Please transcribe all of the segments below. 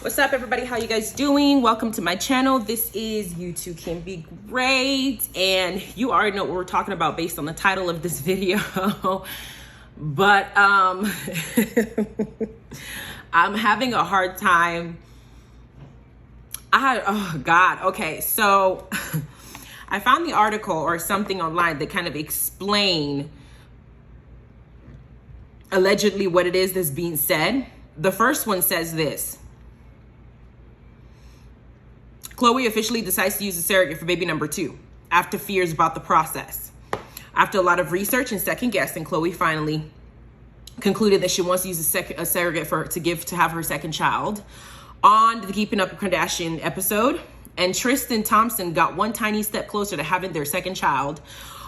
What's up, everybody? How you guys doing? Welcome to my channel. This is You Too Can Be Great, and you already know what we're talking about based on the title of this video. But I'm having a hard time. Oh God. Okay, so I found the article or something online that kind of explain allegedly what it is that's being said. The first one says this: Khloe officially decides to use a surrogate for baby number 2 after fears about the process. After a lot of research and second guessing, Khloe finally concluded that she wants to use a surrogate to have her second child. On the Keeping Up with Kardashian episode, and Tristan Thompson got one tiny step closer to having their second child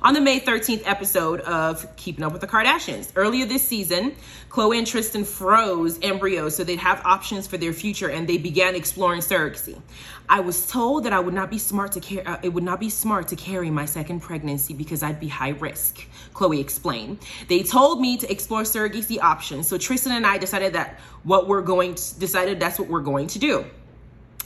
on the May 13th episode of Keeping Up with the Kardashians. Earlier this season, Khloe and Tristan froze embryos so they'd have options for their future, and they began exploring surrogacy. I was told that it would not be smart to carry my second pregnancy because I'd be high risk, Khloe explained. They told me to explore surrogacy options, so Tristan and I decided that's what we're going to do.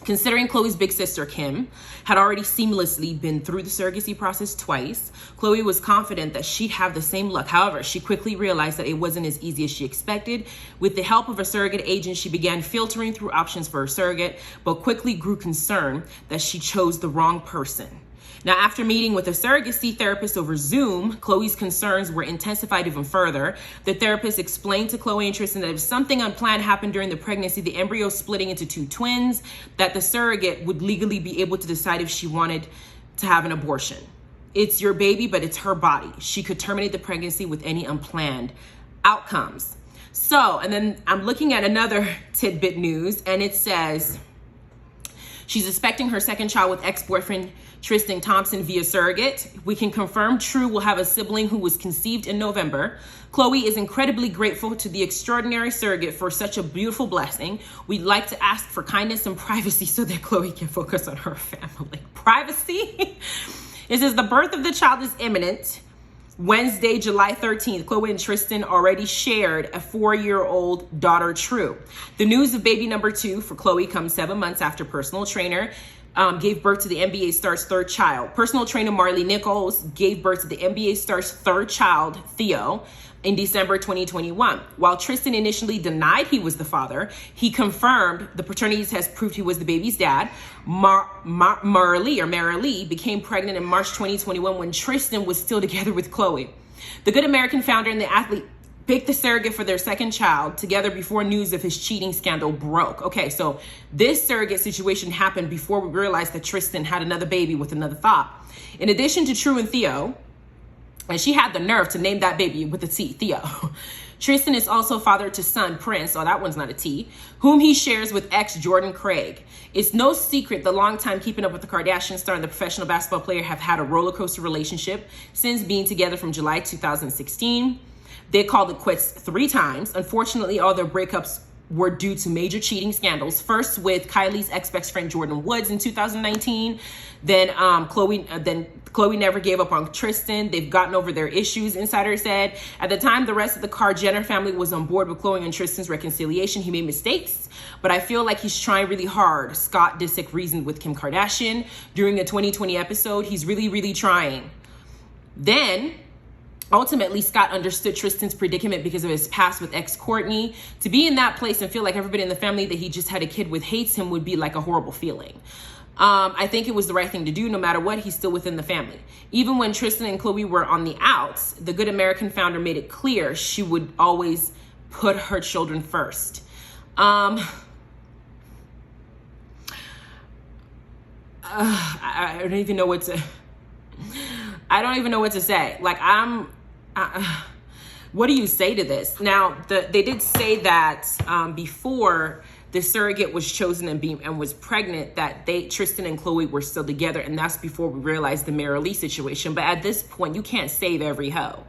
Considering Khloe's big sister, Kim, had already seamlessly been through the surrogacy process twice, Khloe was confident that she'd have the same luck. However, she quickly realized that it wasn't as easy as she expected. With the help of a surrogate agent, she began filtering through options for her surrogate, but quickly grew concerned that she chose the wrong person. Now, after meeting with a surrogacy therapist over Zoom, Khloe's concerns were intensified even further. The therapist explained to Khloe and Tristan that if something unplanned happened during the pregnancy, the embryo splitting into 2 twins, that the surrogate would legally be able to decide if she wanted to have an abortion. It's your baby, but it's her body. She could terminate the pregnancy with any unplanned outcomes. So, and then I'm looking at another tidbit news, and it says she's expecting her second child with ex-boyfriend Tristan Thompson via surrogate. We can confirm True will have a sibling who was conceived in November. Khloe is incredibly grateful to the extraordinary surrogate for such a beautiful blessing. We'd like to ask for kindness and privacy so that Khloe can focus on her family. Privacy? It says the birth of the child is imminent. Wednesday, July 13th, Khloe and Tristan already shared a 4-year-old daughter, True. The news of baby number 2 for Khloe comes 7 months after personal trainer gave birth to the NBA star's 3rd child. Personal trainer Marley Nichols gave birth to the NBA star's 3rd child, Theo, in December 2021. While Tristan initially denied he was the father, he confirmed the paternity test proved he was the baby's dad. Marilee became pregnant in March 2021 when Tristan was still together with Khloe. The Good American founder and the athlete picked the surrogate for their second child together before news of his cheating scandal broke. Okay, so this surrogate situation happened before we realized that Tristan had another baby with another THOT. In addition to True and Theo, and she had the nerve to name that baby with a T, Theo. Tristan is also father to son Prince, oh, that one's not a T, whom he shares with ex Jordan Craig. It's no secret the longtime Keeping Up with the Kardashian star and the professional basketball player have had a roller coaster relationship since being together from July 2016. They called it quits 3 times. Unfortunately, all their breakups were due to major cheating scandals. First with Kylie's ex-best friend Jordan Woods in 2019. Then Khloe never gave up on Tristan. They've gotten over their issues, insider said. At the time, the rest of the Jenner family was on board with Khloe and Tristan's reconciliation. He made mistakes, but I feel like he's trying really hard. Scott Disick reasoned with Kim Kardashian during a 2020 episode. He's really, really trying. Then, ultimately, Scott understood Tristan's predicament because of his past with ex-Kourtney. To be in that place and feel like everybody in the family that he just had a kid with hates him would be like a horrible feeling. I think it was the right thing to do. No matter what, he's still within the family. Even when Tristan and Khloe were on the outs, the Good American founder made it clear she would always put her children first. I don't even know what to say. Like, what do you say to this? Now, they did say that before the surrogate was chosen and was pregnant, that Tristan and Khloe were still together, and that's before we realized the Marilee situation. But at this point, you can't save every hoe.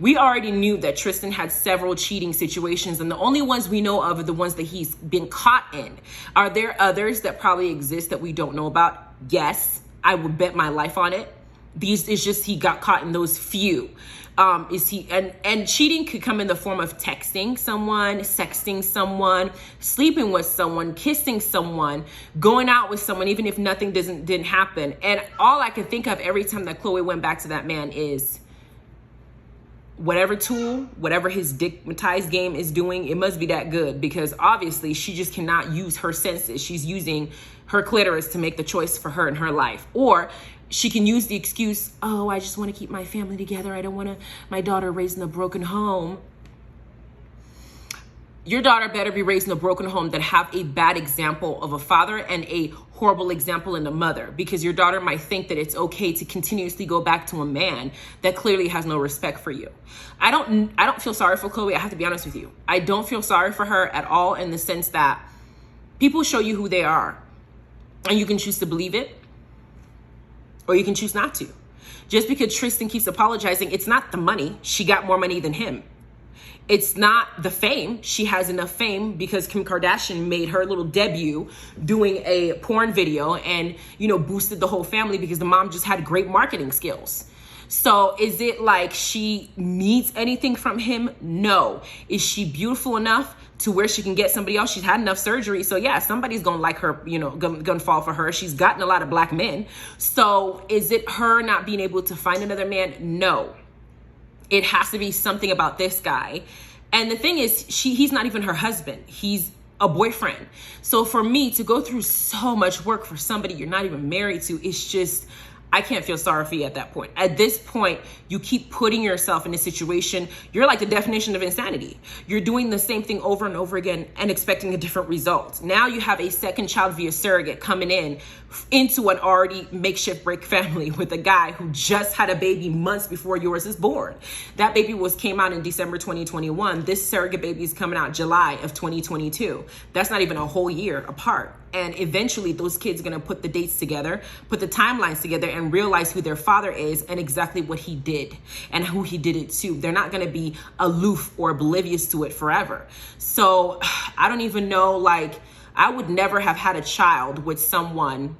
We already knew that Tristan had several cheating situations, and the only ones we know of are the ones that he's been caught in. Are there others that probably exist that we don't know about? Yes, I would bet my life on it. It's just he got caught in those few. Is he, and cheating could come in the form of texting someone, sexting someone, sleeping with someone, kissing someone, going out with someone, even if nothing didn't happen. And all I could think of every time that Khloe went back to that man is whatever tool, whatever his dickmatized game is doing, it must be that good, because obviously she just cannot use her senses. She's using her clitoris to make the choice for her in her life. Or she can use the excuse, oh, I just want to keep my family together. I don't want my daughter raised in a broken home. Your daughter better be raised in a broken home than have a bad example of a father and a horrible example in a mother, because your daughter might think that it's okay to continuously go back to a man that clearly has no respect for you. I don't feel sorry for Khloe. I have to be honest with you. I don't feel sorry for her at all, in the sense that people show you who they are, and you can choose to believe it, or you can choose not to. Just because Tristan keeps apologizing, it's not the money. She got more money than him. It's not the fame. She has enough fame because Kim Kardashian made her little debut doing a porn video and, boosted the whole family because the mom just had great marketing skills. So is it like she needs anything from him? No. Is she beautiful enough to where she can get somebody else? She's had enough surgery. So yeah, somebody's gonna like her, gonna fall for her. She's gotten a lot of black men. So is it her not being able to find another man? No. It has to be something about this guy. And the thing is, he's not even her husband. He's a boyfriend. So for me to go through so much work for somebody you're not even married to, it's just, I can't feel sorry for you at that point. At this point, you keep putting yourself in a situation. You're like the definition of insanity. You're doing the same thing over and over again and expecting a different result. Now you have a second child via surrogate coming into an already makeshift break family with a guy who just had a baby months before yours is born. That baby came out in December 2021. This surrogate baby is coming out July of 2022. That's not even a whole year apart. And eventually those kids are going to put the dates together, put the timelines together, and realize who their father is and exactly what he did and who he did it to. They're not going to be aloof or oblivious to it forever. So I don't even know, I would never have had a child with someone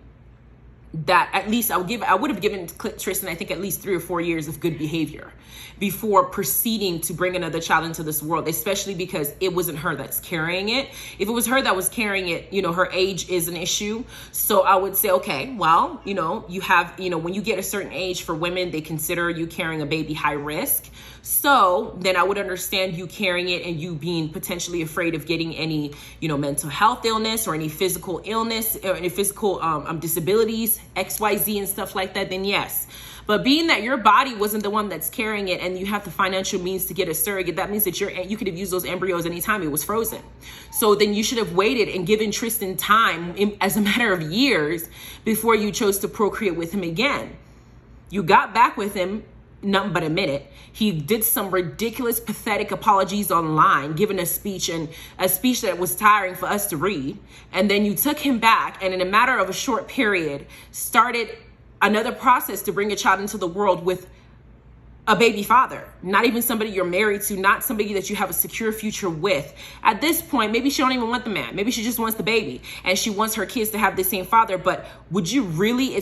that at least I would have given Tristan, I think, at least 3 or 4 years of good behavior before proceeding to bring another child into this world, especially because it wasn't her that's carrying it. If it was her that was carrying it, her age is an issue. So I would say, okay, well, you have, when you get a certain age, for women, they consider you carrying a baby high risk. So then I would understand you carrying it and you being potentially afraid of getting any, mental health illness or any physical illness or any physical disabilities, XYZ and stuff like that, then yes. But being that your body wasn't the one that's carrying it and you have the financial means to get a surrogate, that means that you could have used those embryos anytime it was frozen. So then you should have waited and given Tristan time as a matter of years before you chose to procreate with him again. You got back with him nothing but a minute. He did some ridiculous, pathetic apologies online, giving a speech that was tiring for us to read. And then you took him back and in a matter of a short period started another process to bring a child into the world with a baby father, not even somebody you're married to, not somebody that you have a secure future with. At this point, maybe she don't even want the man. Maybe she just wants the baby and she wants her kids to have the same father. But would you really,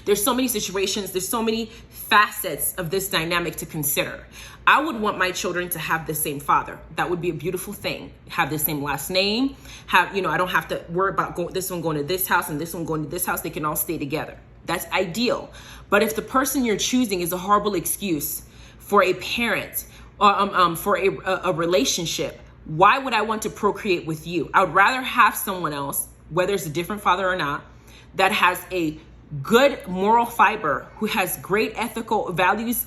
there's so many situations, there's so many facets of this dynamic to consider. I would want my children to have the same father. That would be a beautiful thing. Have the same last name. I don't have to worry about this one going to this house and this one going to this house. They can all stay together. That's ideal. But if the person you're choosing is a horrible excuse for a parent or for a relationship, why would I want to procreate with you? I would rather have someone else, whether it's a different father or not, that has a good moral fiber, who has great ethical values,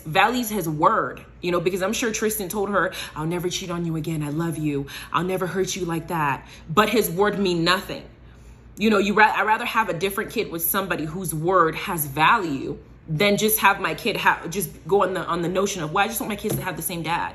values his word, because I'm sure Tristan told her, I'll never cheat on you again. I love you. I'll never hurt you like that. But his word mean nothing. I'd rather have a different kid with somebody whose word has value than just have my kid just go on the notion of, well, I just want my kids to have the same dad.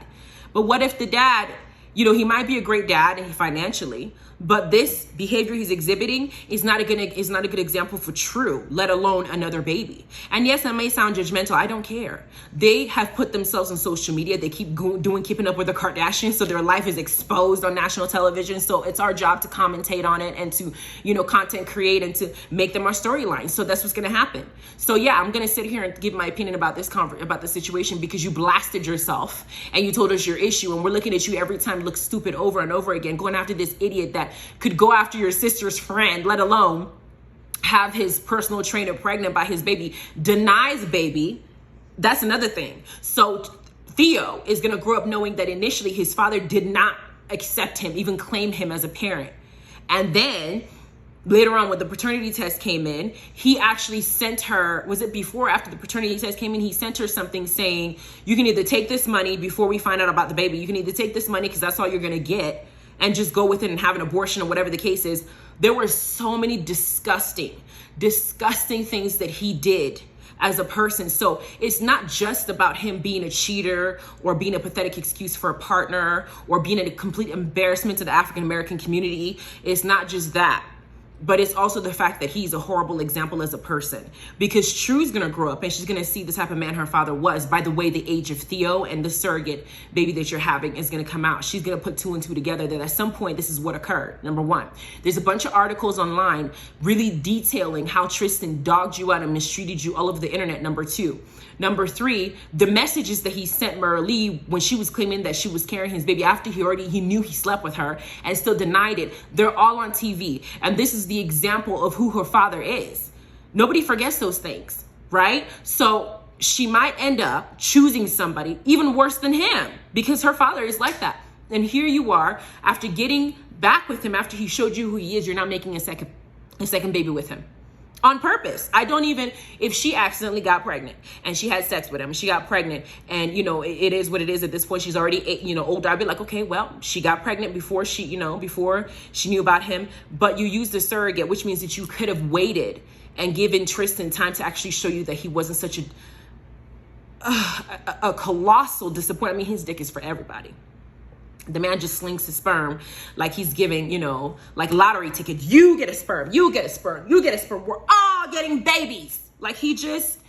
But what if the dad You know, he might be a great dad and financially, but this behavior he's exhibiting is not a good example for True, let alone another baby. And yes, that may sound judgmental. I don't care. They have put themselves on social media. They keep keeping up with the Kardashians, so their life is exposed on national television. So it's our job to commentate on it and to, you know, content create and to make them our storyline. So that's what's going to happen. So yeah, I'm going to sit here and give my opinion about this about the situation because you blasted yourself and you told us your issue, and we're looking at you every time look stupid over and over again, going after this idiot that could go after your sister's friend, let alone have his personal trainer pregnant by his baby, denies baby. That's another thing. So Theo is going to grow up knowing that initially his father did not accept him, even claim him as a parent. And then later on when the paternity test came in, he actually sent her, was it before or after the paternity test came in, he sent her something saying, you can either take this money before we find out about the baby, you can either take this money because that's all you're going to get, and just go with it and have an abortion or whatever the case is. There were so many disgusting things that he did as a person. So it's not just about him being a cheater or being a pathetic excuse for a partner or being a complete embarrassment to the African American community. It's not just that. But it's also the fact that he's a horrible example as a person, because True's gonna grow up and she's gonna see the type of man her father was. By the way, the age of Theo and the surrogate baby that you're having is gonna come out. She's gonna put two and two together that at some point this is what occurred. Number one, there's a bunch of articles online really detailing how Tristan dogged you out and mistreated you all over the internet. Number two. Number three, the messages that he sent Merlee when she was claiming that she was carrying his baby after he knew he slept with her and still denied it. They're all on TV. And this is the example of who her father is. Nobody forgets those things, right? So she might end up choosing somebody even worse than him because her father is like that. And here you are, after getting back with him, after he showed you who he is, you're not making a second baby with him. On purpose. I don't even, if she accidentally got pregnant and she had sex with him, she got pregnant and, you know, it is what it is at this point. She's already, you know, older. I'd be like, okay, well, she got pregnant before she, you know, before she knew about him, but you used the surrogate, which means that you could have waited and given Tristan time to actually show you that he wasn't such a colossal disappointment. I mean, his dick is for everybody. The man just slings his sperm like he's giving, you know, like lottery tickets. You get a sperm, you get a sperm, you get a sperm. We're all getting babies. Like he just,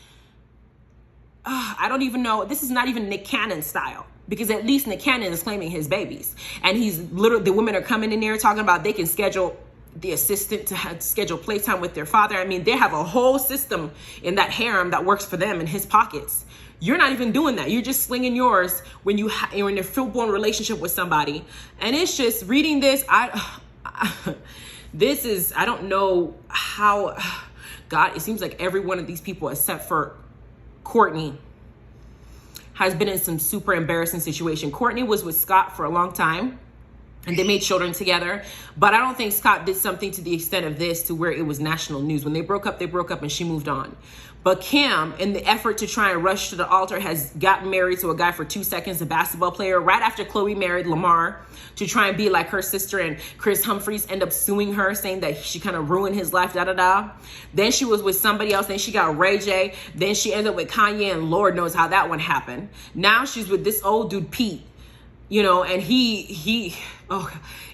I don't even know. This is not even Nick Cannon style, because at least Nick Cannon is claiming his babies. And he's literally, the women are coming in there talking about they can schedule the assistant to schedule playtime with their father. I mean, they have a whole system in that harem that works for them in his pockets. You're not even doing that. You're just slinging yours when you're in a full-blown relationship with somebody. And it's just reading this. This is, I don't know how, God, it seems like every one of these people except for Courtney has been in some super embarrassing situation. Courtney was with Scott for a long time and they made children together. But I don't think Scott did something to the extent of this to where it was national news. When they broke up and she moved on. But Kim, in the effort to try and rush to the altar, has gotten married to a guy for 2 seconds, a basketball player, right after Khloe married Lamar to try and be like her sister, and Chris Humphries end up suing her, saying that she kind of ruined his life, Then she was with somebody else, then she got Ray J, then she ended up with Kanye, and Lord knows how that one happened. Now she's with this old dude, Pete, you know, and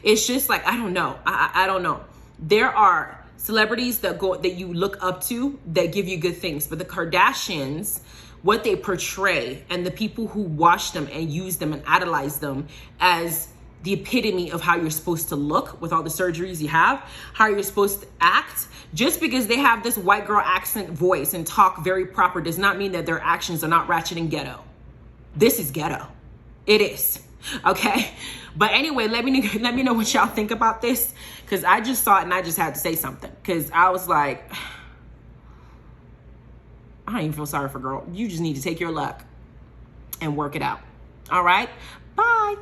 it's just like, I don't know. I don't know. There are celebrities that you look up to that give you good things, but the Kardashians, what they portray, and the people who watch them and use them and idolize them as the epitome of how you're supposed to look with all the surgeries you have, how you're supposed to act, just because they have this white girl accent voice and talk very proper does not mean that their actions are not ratchet and ghetto. This is ghetto. It is. Okay. But anyway, let me know what y'all think about this, because I just saw it and I just had to say something, because I was like, I don't even feel sorry for girl. You just need to take your luck and work it out. All right. Bye.